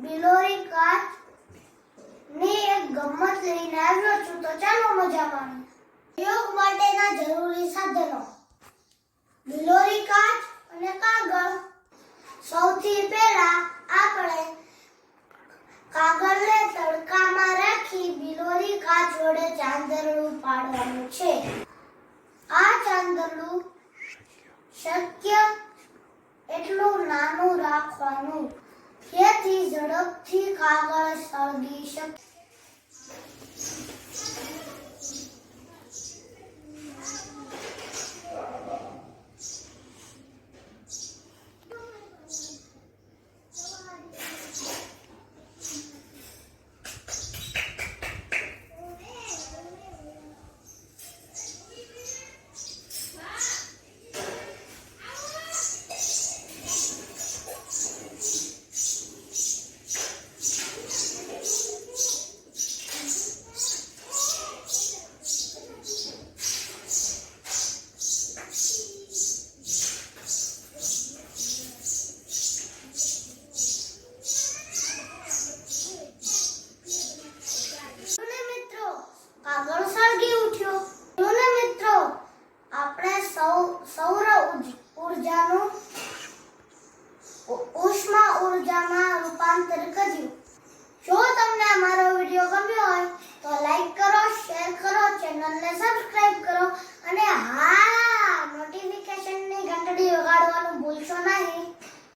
બિલોરી કાચ ની એક ગમ્મત લઈને આવ્યો છું, તો ચાલો મજા માણીએ. પ્રયોગ માટેના જરૂરી સાધનો: બિલોરી કાચ અને કાગળ. સૌથી પહેલા આપણે કાગળને તડકામાં રાખી બિલોરી કાચ વડે ચાંદરડું પાડવાનું છે. આ ચાંદરડું શક્ય એટલું નાનું રાખવાનું, જેથી ઝડપથી કાગળ સળગી શકે.